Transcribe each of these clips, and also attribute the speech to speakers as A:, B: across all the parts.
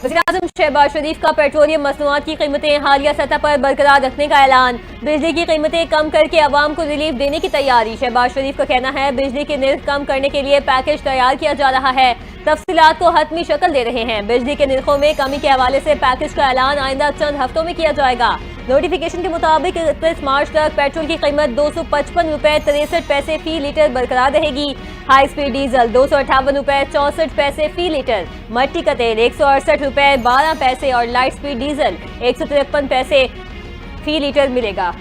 A: वज़ीर-ए-आज़म शहबाज शरीफ का पेट्रोलियम मसनूआत की कीमतें हालिया सतह पर बरकरार रखने का ऐलान। बिजली की कीमतें कम करके अवाम को रिलीफ देने की तैयारी। शहबाज शरीफ का कहना है बिजली के निर्ख कम करने के लिए पैकेज तैयार किया जा रहा है, तफसीलात को हतमी शक्ल दे रहे हैं। बिजली के निर्खों में कमी के हवाले से पैकेज का ऐलान आइंदा चंद हफ्तों में किया जाएगा। नोटिफिकेशन के मुताबिक 31 मार्च तक पेट्रोल की कीमत 255 रुपए 63 पैसे फी लीटर बरकरार रहेगी। हाई स्पीड डीजल 258 रुपए 64 पैसे फी लीटर, मट्टी का तेल 168 रुपए 12 पैसे और लाइट स्पीड डीजल 153 पैसे फी लीटर मिलेगा।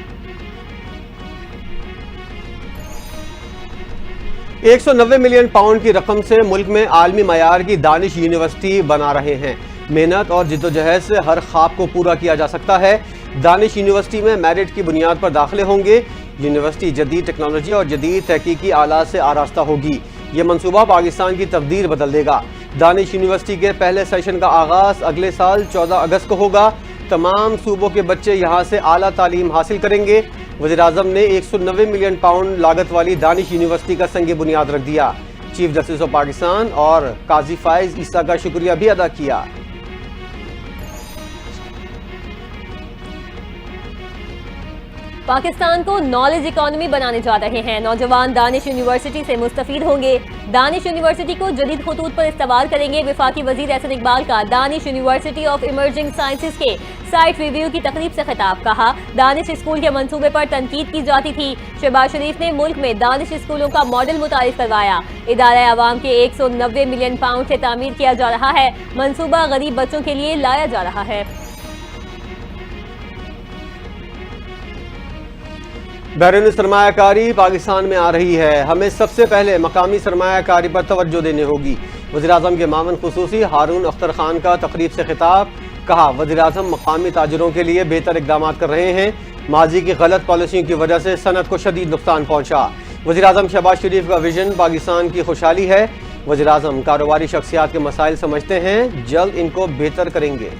B: 190 मिलियन पाउंड की रकम से मुल्क में आलमी मयार की दानिश यूनिवर्सिटी बना रहे हैं। मेहनत और जिद्दोजहद से हर ख्वाब को पूरा किया जा सकता है। दानिश यूनिवर्सिटी में मेरिट की बुनियाद पर दाखिले होंगे। यूनिवर्सिटी जदीद टेक्नोलॉजी और जदीद तहकीकी आलात से आरास्ता होगी। ये मनसूबा पाकिस्तान की तकदीर बदल देगा। दानिश यूनिवर्सिटी के पहले सेशन का आगाज अगले साल 14 अगस्त को होगा। तमाम सूबों के बच्चे यहाँ से आला तालीम हासिल करेंगे। वज़ीर-ए-आज़म ने 190 मिलियन पाउंड लागत वाली दानिश यूनिवर्सिटी का संग बुनियाद रख दिया। चीफ जस्टिस ऑफ पाकिस्तान और काजी फाइज ईसा का शुक्रिया भी अदा किया।
A: पाकिस्तान को नॉलेज इकोनॉमी बनाने जा रहे हैं। नौजवान दानिश यूनिवर्सिटी से मुस्तफीद होंगे। दानिश यूनिवर्सिटी को जदीद खतूत पर इस्तेमाल करेंगे। वफाकी वजीर एहसन इकबाल का Danish university of emerging sciences के साइट रिव्यू की तकरीब से खिताब। कहा दानिश स्कूल के मंसूबे पर तनकीद की जाती थी। शहबाज शरीफ ने मुल्क में दानिश स्कूलों का मॉडल मुतारिफ करवाया। इदारा आवाम के 190 मिलियन पाउंड से तामीर किया जा रहा है। मंसूबा गरीब बच्चों के लिए लाया जा रहा है।
B: बैरून सरमायाकारी पाकिस्तान में आ रही है। हमें सबसे पहले मकामी सरमायाकारी पर तवज्जो देनी होगी। वज़ीर-ए-आज़म के मामन खुसूसी हारून अख्तर खान का तकरीब से खिताब। कहा वज़ीर-ए-आज़म मकामी ताजरों के लिए बेहतर इक़दाम कर रहे हैं। माजी की गलत पॉलिसियों की वजह से सनत को शदीद नुकसान पहुंचा। वज़ीर-ए-आज़म शहबाज शरीफ का विजन पाकिस्तान की खुशहाली है। वज़ीर-ए-आज़म कारोबारी शख्सियात के मसाइल समझते हैं, जल्द इनको बेहतर करेंगे।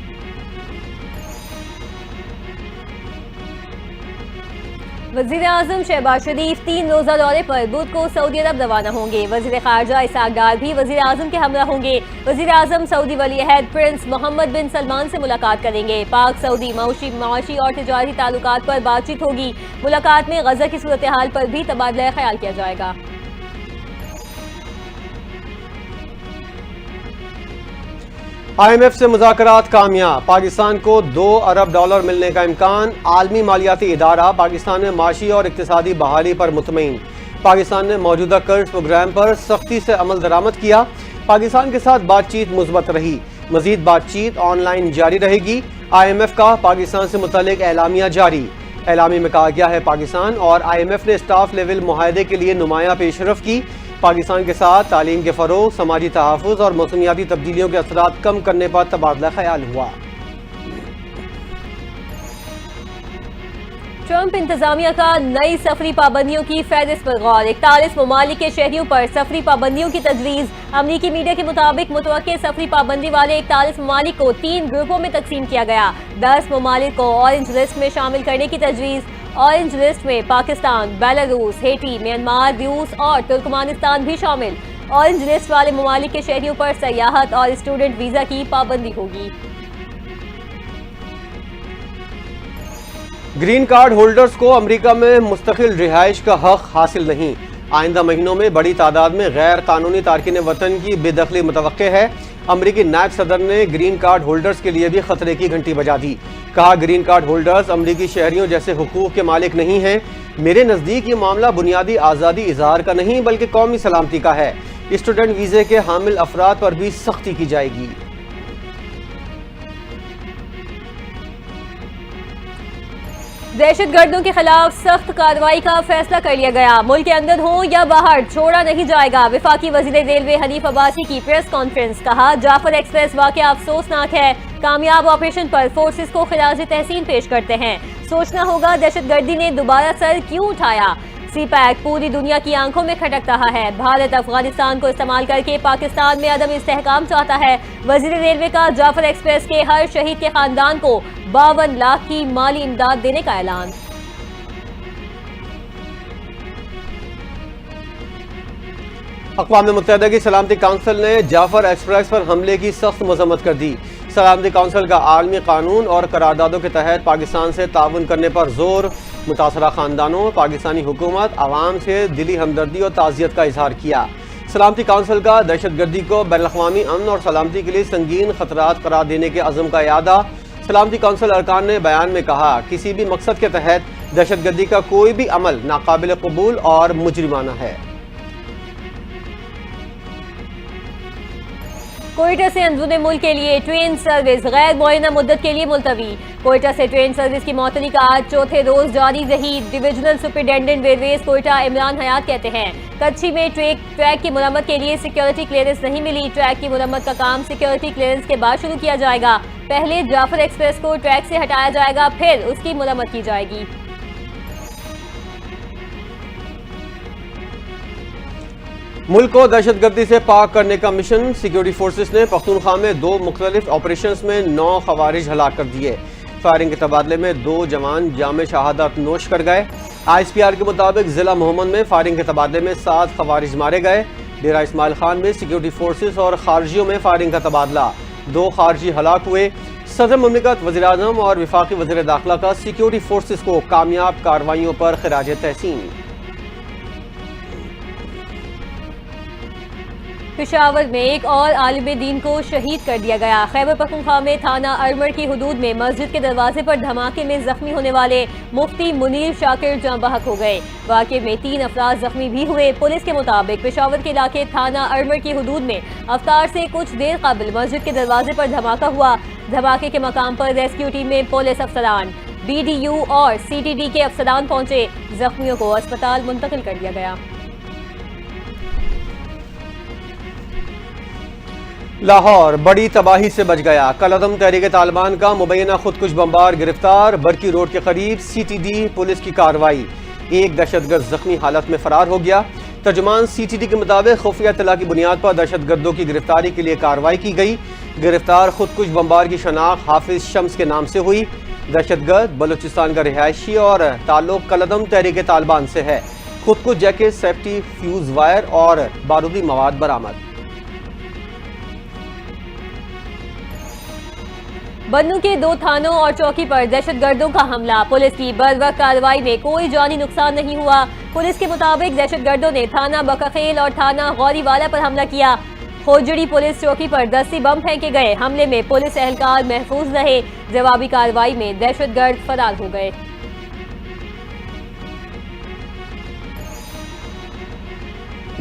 A: वज़ीर-ए-आज़म शहबाज शरीफ 3 रोज़ा दौरे पर बुध को सऊदी अरब रवाना होंगे। वज़ीर ख़ारजा इसहाक़ डार भी वज़ीर-ए-आज़म के हमरा होंगे। वज़ीर-ए-आज़म सऊदी वली-अहद प्रिंस मोहम्मद बिन सलमान से मुलाकात करेंगे। पाक सऊदी माशी और तिजारी ताल्लुकात पर बातचीत होगी। मुलाकात में गज़ा की सूरत हाल पर भी तबादला ख्याल किया जाएगा।
B: IMF से मुज़ाकरात कामयाब। पाकिस्तान को $2 अरब मिलने का इम्कान। आलमी मालियाती इदारा पाकिस्तान में माशी और इक़्तिसादी बहाली पर मुतमईन। पाकिस्तान ने मौजूदा कर्ज प्रोग्राम पर सख्ती से अमल दरामद किया। पाकिस्तान के साथ बातचीत मुस्बत रही। मजीद बातचीत ऑनलाइन जारी रहेगी। IMF का पाकिस्तान से मुतल्लिक एलामिया जारी। एलामी में कहा गया है पाकिस्तान और IMF ने स्टाफ लेवल मुआहदे के लिए नुमाया पेशरफ की। पाकिस्तान के साथ तालीम के फ़रोग़, समाजी तहफ़्फ़ुज़ और मौसमियाती तब्दीलियों के असरात कम करने पर तबादला ख्याल हुआ।
A: ट्रंप इंतजामिया का नई सफरी पाबंदियों की फहरिस्त पर गौर। 41 ममालिक के शहरियों पर सफरी पाबंदियों की तजवीज़। अमरीकी मीडिया के मुताबिक मुतवक्के सफरी पाबंदी वाले 41 ममालिक को 3 ग्रुपों में तकसीम किया गया। 10 ममालिक को ऑरेंज लिस्ट में शामिल करने की तजवीज़। ऑरेंज लिस्ट में पाकिस्तान, बेलारूस, हेटी, म्यांमार, रूस और तुर्कमानिस्तान भी शामिल। ऑरेंज लिस्ट वाले ममालिक के शहरियों पर सयाहत और स्टूडेंट वीज़ा की पाबंदी होगी।
B: ग्रीन कार्ड होल्डर्स को अमेरिका में मुस्तकिल रिहाइश का हक हासिल नहीं। आइंदा महीनों में बड़ी तादाद में गैर कानूनी तारकिन वतन की बेदखली मुतवक्के है। अमरीकी नायब सदर ने ग्रीन कार्ड होल्डर्स के लिए भी खतरे की घंटी बजा दी। कहा ग्रीन कार्ड होल्डर्स अमरीकी शहरियों जैसे हुकूक के मालिक नहीं हैं। मेरे नज़दीक ये मामला बुनियादी आज़ादी इजहार का नहीं बल्कि कौमी सलामती का है। स्टूडेंट वीज़े के हामिल अफराद पर भी सख्ती की जाएगी।
A: दहशतगर्दों के खिलाफ सख्त कार्रवाई का फैसला कर लिया गया। मुल्क के अंदर हो या बाहर छोड़ा नहीं जाएगा। वफाकी वजीर रेलवे हनीफ अब्बासी की प्रेस कॉन्फ्रेंस। कहा जाफर एक्सप्रेस वाकया अफसोसनाक है। कामयाब ऑपरेशन पर फोर्सेस को खिराज तहसीन पेश करते हैं। सोचना होगा दहशतगर्दी ने दोबारा सर क्यों उठाया। CPAC पूरी दुनिया की आंखों में खटक रहा है। भारत अफगानिस्तान को इस्तेमाल करके पाकिस्तान में अदम इस्तेहकाम चाहता है। वजीर रेलवे का जाफर एक्सप्रेस के हर शहीद के खानदान को 52 लाख की माली इमदाद देने का ऐलान।
B: अक़वाम मुत्तहिदा की सलामती काउंसिल ने जाफर एक्सप्रेस पर हमले की सख्त मजम्मत कर दी। सलामती कौंसिल का आलमी कानून और करारदादों के तहत पाकिस्तान से ताउन करने पर जोर। मुतासरा खानदानों पाकिस्तानी हुकूमत आवाम से दिली हमदर्दी और ताज़ियत का इजहार किया। सलामती कौंसिल का दहशतगर्दी को बैनुल-अक़वामी अमन और सलामती के लिए संगीन खतरात करार देने के अज़म का इयादा। सलामती कौंसिल अरकान ने बयान में कहा, किसी भी मकसद के तहत दहशतगर्दी का कोई भी अमल नाकाबिल कबूल और मुजरिमाना है।
A: कोयटा से अंदरूनी मुल्क के लिए ट्रेन सर्विस गैर मुअय्यना मुद्दत के लिए मुलतवी। कोयटा से ट्रेन सर्विस की मअतली का आज चौथे रोज जारी रही। Divisional superintendent railways Quetta Imran Hayat कहते हैं, कच्ची में ट्रैक की मुरम्मत के लिए सिक्योरिटी क्लियरेंस नहीं मिली। ट्रैक की मुरम्मत का काम सिक्योरिटी क्लियरेंस के बाद शुरू किया जाएगा। पहले जाफर एक्सप्रेस को ट्रैक से हटाया जाएगा, फिर उसकी मुरम्मत की जाएगी।
B: मुल्क को दहशतगर्दी से पाक करने का मिशन। सिक्योरिटी फोर्सेस ने पख्तूनख्वा में 2 मुख्तलिफ ऑपरेशंस में 9 खवारिज हलाक कर दिए। फायरिंग के तबादले में 2 जवान जाम शहादत नोश कर गए। ISPR के मुताबिक जिला मोहम्मद में फायरिंग के तबादले में 7 खवारिज मारे गए। डेरा इस्माइल खान में सिक्योरिटी फोर्सेस और खारजियों में फायरिंग का तबादला, 2 खारजी हलाक हुए। सदर मुमलिकत वज़ीर आज़म और वफाकी वज़ीर दाखिला का सिक्योरिटी फोर्सेस को कामयाब कार्रवाइयों पर खिराज तहसीन।
A: पेशावर में एक और आलिम दीन को शहीद कर दिया गया। खैबर पख्तूनख्वा में थाना अरमड़ की हुदूद में मस्जिद के दरवाजे पर धमाके में जख्मी होने वाले मुफ्ती मुनीर शाकिर जाँ बहक हो गए। वाक़े में 3 अफराद जख्मी भी हुए। पुलिस के मुताबिक पेशावर के इलाके थाना अरमड़ की हुदूद में अफ्तार से कुछ देर कबल मस्जिद के दरवाजे पर धमाका हुआ। धमाके के मकाम पर रेस्क्यू टीम में पुलिस अफसरान, BDU और CTD के अफसरान पहुंचे। जख्मियों को अस्पताल मुंतकिल कर दिया गया।
B: लाहौर बड़ी तबाही से बच गया। कलअदम तहरीक तालिबान का मुबैना खुदकुश बमबार गिरफ्तार। बरकी रोड के करीब CTD पुलिस की कार्रवाई। एक दहशतगर्द जख्मी हालत में फरार हो गया। तर्जुमान CTD के मुताबिक खुफिया इत्तला की बुनियाद पर दहशतगर्दों की गिरफ्तारी के लिए कार्रवाई की गई। गिरफ्तार खुदकुश बमबार की शनाख्त हाफिज शम्स के नाम से हुई। दहशतगर्द बलूचिस्तान का रिहायशी और ताल्लुक कलअदम तहरीक तालिबान से है। खुदकुश जैकेट, सेफ्टी फ्यूज वायर और बारूदी मवाद बरामद।
A: बन्नू के 2 थानों और चौकी पर दहशतगर्दों का हमला। पुलिस की बरवक्त कार्रवाई में कोई जानी नुकसान नहीं हुआ। पुलिस के मुताबिक दहशतगर्दों ने थाना बकाखेल और थाना गौरीवाला पर हमला किया। खोजड़ी पुलिस चौकी पर 10 बम फेंके गए। हमले में पुलिस एहलकार महफूज रहे। जवाबी कार्रवाई में दहशतगर्द फरार हो गए।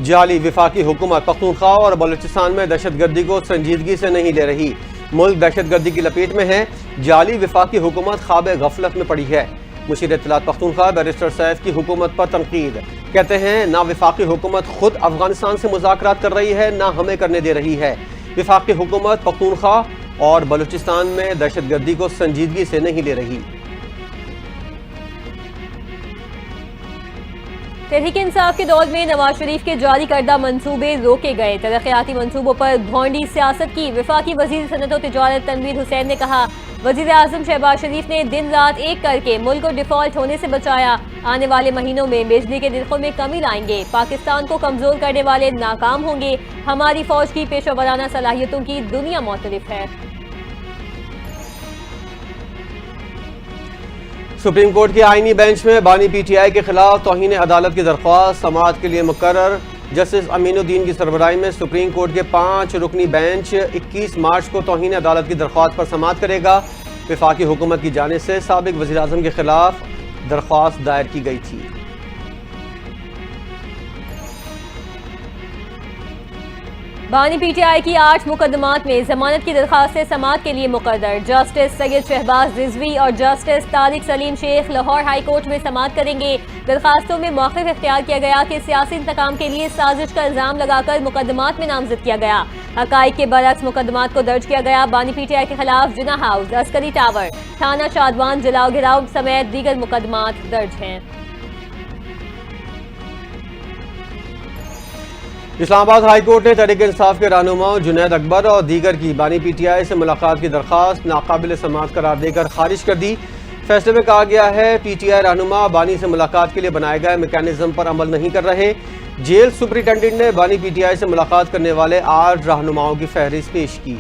B: जाली वफाकी हुकूमत पख्तूनख्वा और बलूचिस्तान में दहशतगर्दी को संजीदगी से नहीं ले रही। मुल्क दहशतगर्दी की लपेट में है। जाली वफाकी हुकूमत ख्वाब गफलत में पड़ी है। मुशीर इत्तलात पख्तूनख्वा बैरिस्टर सैफ की हुकूमत पर तनकीद। कहते हैं, ना वफाकी हुकूमत खुद अफगानिस्तान से मुज़ाकरात कर रही है, ना हमें करने दे रही है। वफाकी हुकूमत पख्तूनख्वा और बलूचिस्तान में दहशतगर्दी को संजीदगी से नहीं ले रही।
A: तहरीक इंसाफ के दौर में नवाज शरीफ के जारी करदा मंसूबे रोके गए। तरक्याती मंसूबों पर भौंडी सियासत की। वफाकी वजीर सनत और तिजारत तनवीर हुसैन ने कहा, वजीर आजम शहबाज शरीफ ने दिन रात एक करके मुल्क को डिफॉल्ट होने से बचाया। आने वाले महीनों में बिजली के निर्खों में कमी लाएंगे। पाकिस्तान को कमजोर करने वाले नाकाम होंगे। हमारी फौज की पेशेवराना सलाहियतों की दुनिया मुतरिफ है।
B: सुप्रीम कोर्ट के आईनी बेंच में बानी PTI के खिलाफ तौहीन अदालत की दरख्वास्त समाअत के लिए मुकर्रर। जस्टिस अमीनुद्दीन की सरबराही में सुप्रीम कोर्ट के 5 रुकनी बेंच 21 मार्च को तौहीन अदालत की दरख्वास्त पर समाअत करेगा। वफाकी हुकूमत की जानिब से साबिक वज़ीर आज़म के खिलाफ दरख्वास्त दायर की गई थी।
A: बानी PTI की 8 मुकदमात में जमानत की दरखास्त से समाअत के लिए मुकर्रर। जस्टिस सैयद शहबाज रिजवी और justice Tariq Saleem Sheikh Lahore high court में समाअत करेंगे। दरखास्तों में मौक़िफ़ इख्तियार किया गया कि सियासी इंतकाम के लिए साजिश का इल्ज़ाम लगाकर मुकदमात में नामजद किया गया। हक़ाइक़ के बरअक्स मुकदमात को दर्ज किया गया। बानी PTI के खिलाफ जिना हाउस, अस्करी टावर, थाना शादवान, जलाओ गिराव समेत दीगर मुकदमात दर्ज हैं।
B: इस्लामाबाद हाई कोर्ट ने तहरीक इंसाफ के रहनुमा जुनैद अकबर और दीगर की बानी PTI से मुलाकात की दरख्वास्त नाकाबिल समाअत करार देकर खारिज कर दी। फैसले में कहा गया है, PTI रहनुमा बानी से मुलाकात के लिए बनाए गए मैकेनिज्म पर अमल नहीं कर रहे। जेल सुपरिटेंडेंट ने बानी PTI से मुलाकात करने वाले 8 रहनुमाओं की फहरिस्त पेश की।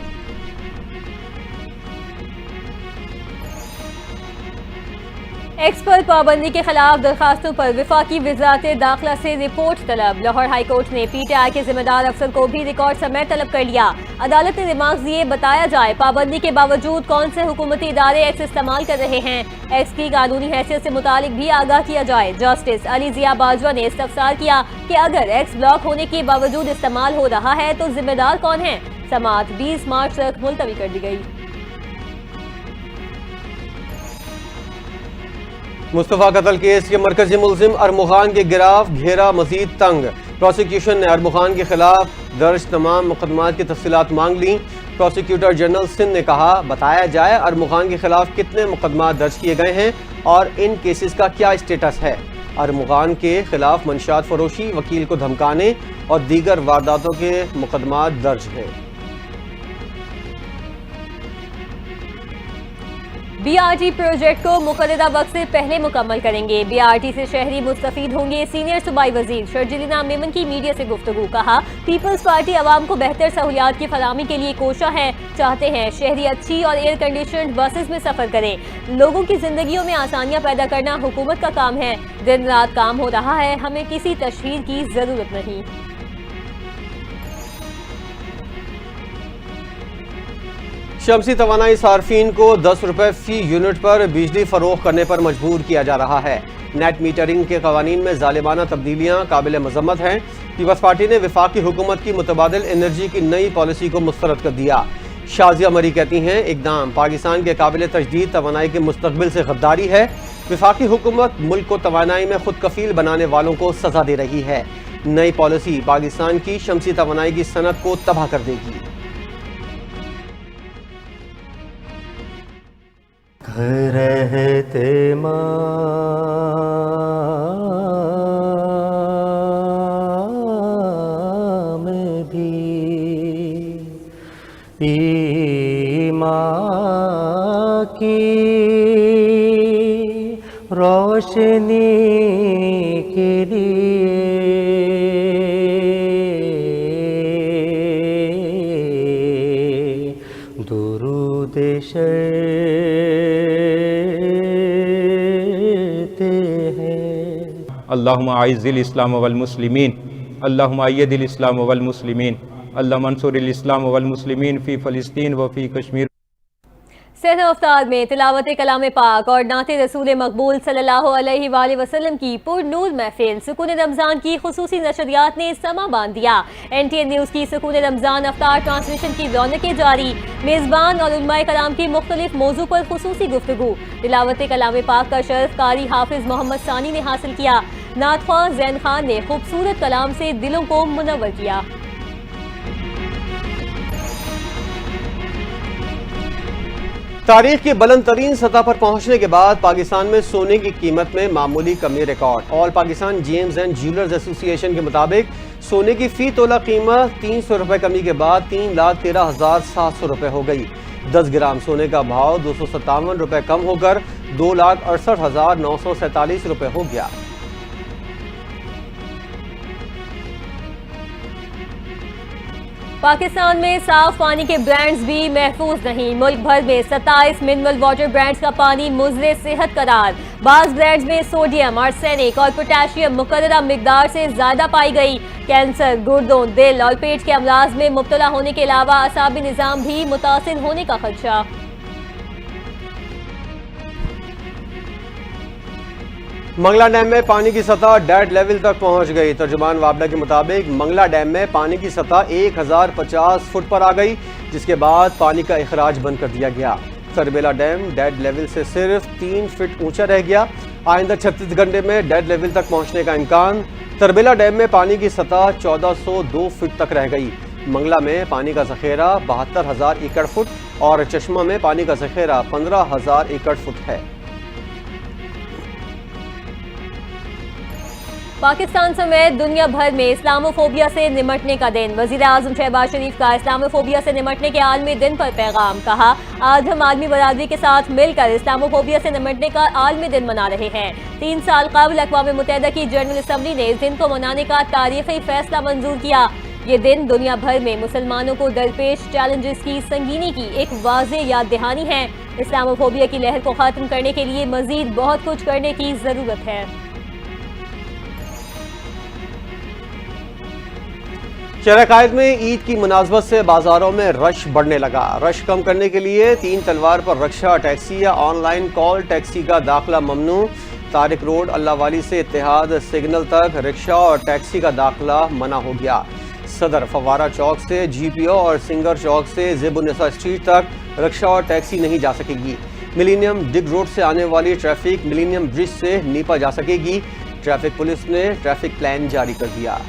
A: एक्स पर पाबंदी के खिलाफ दरखास्तों पर वफाकी वज़ारत दाखिला से रिपोर्ट तलब। लाहौर हाई कोर्ट ने PTI के जिम्मेदार अफसर को भी रिकॉर्ड समेत तलब कर लिया। अदालत ने रिमार्क दिए, बताया जाए पाबंदी के बावजूद कौन से हुकूमती इदारे एक्स इस्तेमाल कर रहे हैं। एक्स की कानूनी हैसियत से मुतालिक भी आगाह किया जाए। जस्टिस अली जिया बाजवा ने इस्तफसार किया कि अगर एक्स ब्लॉक होने के बावजूद इस्तेमाल हो रहा है तो जिम्मेदार कौन है। समाअत 20 मार्च तक मुलतवी कर दी गई।
B: मुस्तफ़ा कत्ल केस के मरकजी मुलजिम अरमुखान के गिराफ घेरा मजीद तंग। प्रोसिक्यूशन ने अरमुखान के खिलाफ दर्ज तमाम मुकदमात की तफसीलात मांग ली। प्रोसिक्यूटर जनरल सिंध ने कहा, बताया जाए अरमुखान के खिलाफ कितने मुकदमात दर्ज किए गए हैं और इन केसेस का क्या स्टेटस है। अरमुखान के खिलाफ मंशात फरोशी, वकील को धमकाने और दीगर वारदातों के मुकदमात दर्ज हैं।
A: BRT प्रोजेक्ट को मुकर्ररा वक्त से पहले मुकम्मल करेंगे। BRT से शहरी मुस्तफीद होंगे। सीनियर सूबाई वजीर शर्जीला मेमन की मीडिया से गुफ्तगू। कहा, पीपल्स पार्टी आवाम को बेहतर सहूलियात की फराहमी के लिए कोशा है। चाहते हैं शहरी अच्छी और एयर कंडीशन बसेस में सफर करें। लोगों की जिंदगियों में आसानियां पैदा करना हुकूमत का काम है। दिन रात काम हो रहा है, हमें किसी तशहीर की जरूरत नहीं।
B: शमसी तवानाई सार्फिन को 10 रुपये फी यूनिट पर बिजली फरोख्त करने पर मजबूर किया जा रहा है। नेट मीटरिंग के कवानीन में जालिमाना तब्दीलियाँ काबिल मजम्मत हैं। पीपल्स पार्टी ने वफाकी हुकूमत की मुतबादिल एनर्जी की नई पॉलिसी को मुस्तरद कर दिया। शाजिया मरी कहती हैं, इकदाम पाकिस्तान के काबिल तजदीद तवानाई के मुस्तकबिल से गद्दारी है। वफाकी हुकूमत मुल्क को तवानाई में खुद कफील बनाने वालों को सजा दे रही है। नई पॉलिसी पाकिस्तान की शमसी तवानाई की सनत को तबाह कर देगी।
C: घर रहते माँ में भी ईमां की रोशनी के लिए दुरूद
D: अल्लाहुम्मा आइज़िल इस्लाम वल मुस्लिमीन, अल्लाहुम्मा अय्यदिल इस्लाम वल मुस्लिमीन, अल्लाहुम्मा अंसुरिल इस्लाम वल मुस्लिमीन फ़ी फ़लस्तीन व फ़ी कश्मीर।
A: सहर अफ्तार में तिलावत कलाम पाक और नाते रसूल मकबूल सल्लल्लाहु अलैहि वसल्लम की पुरनूर महफिल सुकून रमज़ान की खुसूसी नशरियात ने समा बांध दिया। NTN न्यूज़ की सुकून रमज़ान अफ्तार ट्रांसमिशन की रौनकें जारी। मेज़बान और उलमाए कलाम की मुख्तलिफ मौजू पर खुसूसी गुफ्तगू। तिलावत कलाम पाक का शर्फ कारी हाफिज मोहम्मद सानी ने हासिल किया। नातख्वां ज़ैन खान ने खूबसूरत कलाम से दिलों को मुनव्वर किया।
B: तारीख की बुलंद तरीन सतह पर पहुंचने के बाद पाकिस्तान में सोने की कीमत में मामूली कमी record. All Pakistan James and jewellers association के मुताबिक सोने की फी तोला कीमत 300 रुपये कमी के बाद 3,13,700 रुपये हो गई। 10 ग्राम सोने का भाव 257 रुपये कम होकर 2,68,947 रुपये हो गया।
A: पाकिस्तान में साफ पानी के ब्रांड्स भी महफूज नहीं। मुल्क भर में 27 मिनरल वाटर ब्रांड्स का पानी मुज़रे सेहत करार। बाज़ ब्रांड्स में सोडियम, आर्सेनिक और पोटेशियम मुकर्ररा मिकदार से ज्यादा पाई गई। कैंसर, गुर्दों, दिल और पेट के अमराज में मुब्तला होने के अलावा असाबी निज़ाम भी मुतासिर होने का खदशा।
B: मंगला डैम में पानी की सतह डेड लेवल तक पहुंच गई। तर्जुमान वाबला के मुताबिक मंगला डैम में पानी की सतह 1050 फुट पर आ गई, जिसके बाद पानी का इखराज बंद कर दिया गया। तरबेला डैम डेड लेवल से सिर्फ 3 फीट ऊंचा रह गया। आइंदा 36 घंटे में डेड लेवल तक पहुंचने का इम्कान। तरबेला डैम में पानी की सतह 1402 फीट तक रह गई। मंगला में पानी का जखेरा 72,000 एकड़ फुट और चश्मा में पानी का जखेरा 15,000 एकड़ फुट है।
A: पाकिस्तान समेत दुनिया भर में इस्लामोफोबिया से निमटने का दिन। वज़ीर आज़म शहबाज शरीफ का इस्लामोफोबिया से निमटने के आलमी दिन पर पैगाम। कहा, आज हम आलमी बरादरी के साथ मिलकर इस्लामोफोबिया से निमटने का आलमी दिन मना रहे हैं। 3 साल कबल अक़वाम मुत्तहिदा की जनरल असम्बली ने इस दिन को मनाने का तारीखी फैसला मंजूर किया। ये दिन दुनिया भर में मुसलमानों को दरपेश चैलेंजेस की संगीनी की एक वाज़ेह याद दहानी है। इस्लामोफोबिया की लहर को खत्म करने के लिए मजीद बहुत कुछ करने की जरूरत है।
B: शहर-ए-कायद में ईद की मुनासबत से बाजारों में रश बढ़ने लगा। रश कम करने के लिए 3 तलवार पर रक्षा टैक्सी या ऑनलाइन कॉल टैक्सी का दाखिला ममनू। तारिक रोड, अल्लाहवाली से इत्तेहाद सिग्नल तक रिक्शा और टैक्सी का दाखिला मना हो गया। सदर फवारा चौक से GPO और सिंगर चौक से ज़ेब-उन-निसा स्ट्रीट तक रिक्शा और टैक्सी नहीं जा सकेगी। मिलीनियम डिग रोड से आने वाली ट्रैफिक मिलीनियम ब्रिज से नीपा जा सकेगी। ट्रैफिक पुलिस ने ट्रैफिक प्लान जारी कर दिया।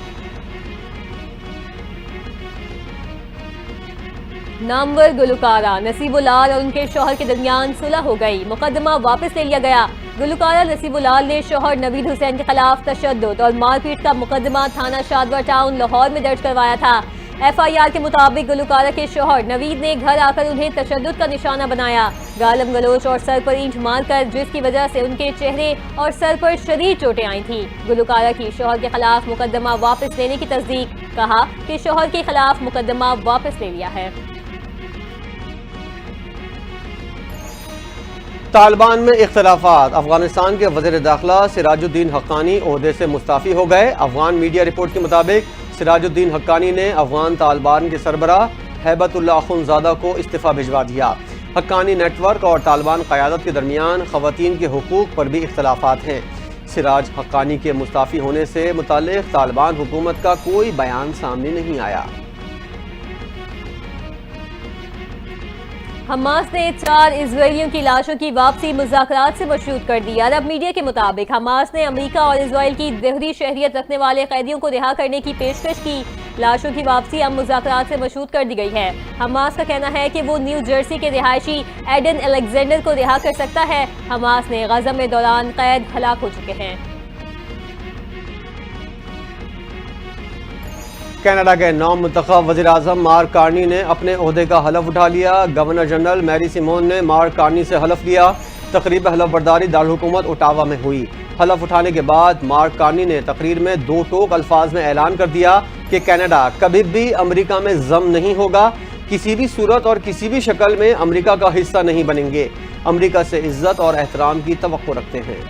A: नामवर गुलकारा नसीबुल्लाह और उनके शौहर के दरमियान सुलह हो गई। मुकदमा वापस ले लिया गया। गुलकारा नसीबुल्लाह ने शौहर नवीद हुसैन के खिलाफ तशद्दुद और मारपीट का मुकदमा थाना शादवा टाउन लाहौर में दर्ज करवाया था। FIR के मुताबिक गुलकारा के शौहर नवीद ने घर आकर उन्हें तशद्दुद का निशाना बनाया, गालम गलोच और सर पर ईंट मारकर, जिसकी वजह से उनके चेहरे और सर पर शदीद चोटें आई थी। गुलकारा की शौहर के खिलाफ मुकदमा वापस लेने की तस्दीक, कहा कि शौहर के खिलाफ मुकदमा वापस ले लिया है।
B: तालिबान में इख्तलाफात। अफगानिस्तान के वज़ीर दाखिला सिराजुद्दीन हक्कानी ओहदे से मुस्ताफ़ी हो गए। अफगान मीडिया रिपोर्ट के मुताबिक सिराजुद्दीन हक्कानी ने अफगान तालिबान के सरबराह हैबतुल्लाह अख़ुंज़ादा को इस्तीफ़ा भिजवा दिया। हक्कानी नेटवर्क और तालिबान क़यादत के दरमियान ख़वातीन के हुकूक़ पर भी इख्तलाफात हैं। सिराज हक्कानी के मुस्ताफ़ी होने से मुताल्लिक़ तालिबान हुकूमत का कोई बयान सामने नहीं आया।
A: हमास ने 4 इजरायलियों की लाशों की वापसी मुज़ाकरात से मशरूत कर दी। अरब मीडिया के मुताबिक हमास ने अमेरिका और इजराइल की दोहरी शहरियत रखने वाले कैदियों को रिहा करने की पेशकश की। लाशों की वापसी अब मुज़ाकरात से मशरूत कर दी गई है। हमास का कहना है कि वो न्यू जर्सी के रिहायशी एडन अलेक्जेंडर को रिहा कर सकता है। हमास ने गज़ा में दौरान कैद हलाक हो चुके हैं।
B: कनाडा के नौ मुंतखब वज़ीर-ए-आज़म मार्क कार्नी ने अपने ओहदे का हलफ उठा लिया। गवर्नर जनरल मैरी सिमोन ने मार्क कार्नी से हलफ लिया। तकरीब हलफ बर्दारी दारुल-हुकूमत ओटावा में हुई। हलफ उठाने के बाद मार्क कार्नी ने तकरीर में 2 टोक अल्फाज में ऐलान कर दिया कि कनाडा कभी भी अमेरिका में ज़म नहीं होगा, किसी भी सूरत और किसी भी शक्ल में अमेरिका का हिस्सा नहीं बनेंगे। अमेरिका से इज्जत और एहतराम की तवक्को रखते हैं।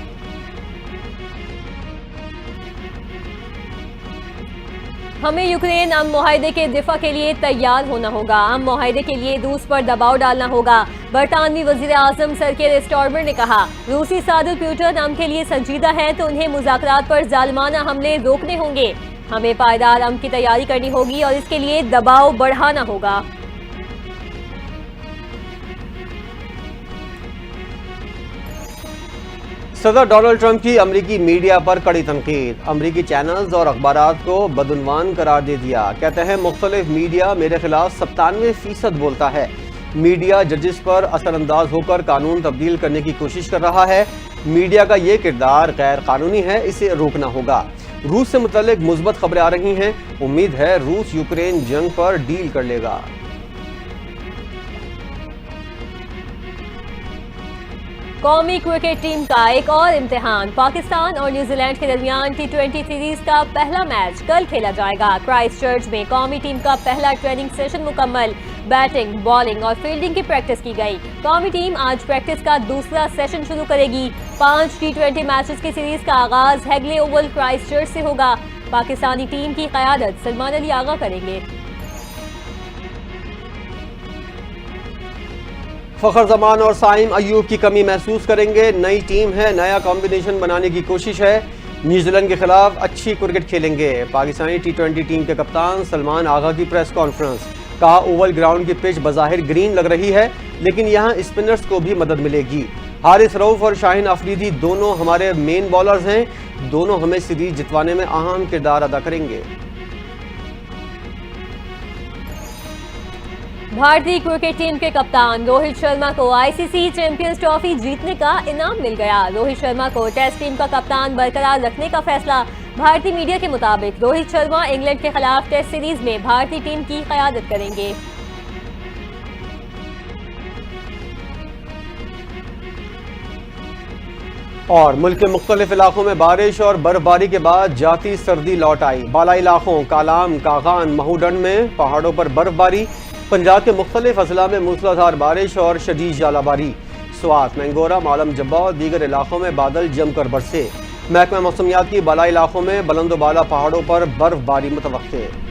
A: हमें यूक्रेन अमन मुआहदे के दिफा के लिए तैयार होना होगा। अमन मुआहदे के लिए रूस पर दबाव डालना होगा। बरतानवी वजीर आजम सर के स्टॉर्मर ने कहा, रूसी सदर पुतिन अमन के लिए संजीदा है तो उन्हें मुज़ाकरात पर जालिमाना हमले रोकने होंगे। हमें पायदार अमन की तैयारी करनी होगी और इसके लिए दबाव बढ़ाना होगा।
B: सदर डोनाल्ड ट्रंप की अमरीकी मीडिया पर कड़ी तनकीद। अमरीकी चैनल्स और अखबारात को बदउनवान करार दे दिया। कहते हैं मुख्तलिफ मीडिया मेरे खिलाफ 97% बोलता है। मीडिया जजिस पर असरअंदाज होकर कानून तब्दील करने की कोशिश कर रहा है। मीडिया का ये किरदार गैर कानूनी है, इसे रोकना होगा। रूस से मुतल्लिक मुस्बत खबरें आ रही हैं। उम्मीद है रूस यूक्रेन जंग पर डील कर लेगा।
A: कौमी क्रिकेट टीम का एक और इम्तिहान। पाकिस्तान और न्यूजीलैंड के दरमियान T20 सीरीज का पहला मैच कल खेला जाएगा। क्राइस्टचर्च में कौमी टीम का पहला ट्रेनिंग सेशन मुकम्मल। बैटिंग, बॉलिंग और फील्डिंग की प्रैक्टिस की गई। कौमी टीम आज प्रैक्टिस का दूसरा सेशन शुरू करेगी। 5 T20 मैचेस की सीरीज का आगाज हैगले ओवल क्राइस्टचर्च से होगा। पाकिस्तानी टीम की क़यादत सलमान अली आगा करेंगे।
B: फखर जमान और साइम अयूब की कमी महसूस करेंगे। नई टीम है, नया कॉम्बिनेशन बनाने की कोशिश है। न्यूजीलैंड के खिलाफ अच्छी क्रिकेट खेलेंगे। पाकिस्तानी T20 टीम के कप्तान सलमान आगा की प्रेस कॉन्फ्रेंस। कहा, ओवल ग्राउंड की पिच बज़ाहिर ग्रीन लग रही है, लेकिन यहाँ स्पिनर्स को भी मदद मिलेगी। हारिस रऊफ और शाहीन अफरीदी दोनों हमारे मेन बॉलर्स हैं। दोनों हमें सीरीज जितवाने में अहम किरदार अदा करेंगे।
A: भारतीय क्रिकेट टीम के कप्तान रोहित शर्मा को ICC चैंपियंस ट्रॉफी जीतने का इनाम मिल गया। रोहित शर्मा को टेस्ट टीम का कप्तान बरकरार रखने का फैसला। भारतीय मीडिया के मुताबिक रोहित शर्मा इंग्लैंड के खिलाफ टेस्ट सीरीज में भारतीय टीम की क़यादत करेंगे।
B: और मुल्क के मुख्तलिफ इलाकों में बारिश और बर्फबारी के बाद जाती सर्दी लौट आई। बालाई इलाकों कालाम, कागान, महूडन में पहाड़ों पर बर्फबारी। पंजाब के मुख्तलिफ अजला में मूसलाधार बारिश और शदीद जालाबारी। स्वात, मैंगोरा, मालम जब्बा और दीगर इलाकों में बादल जमकर बरसे। महकमा मौसमियात की बालाई इलाकों में बुलंदोबाला पहाड़ों पर बर्फबारी मुतवक्के।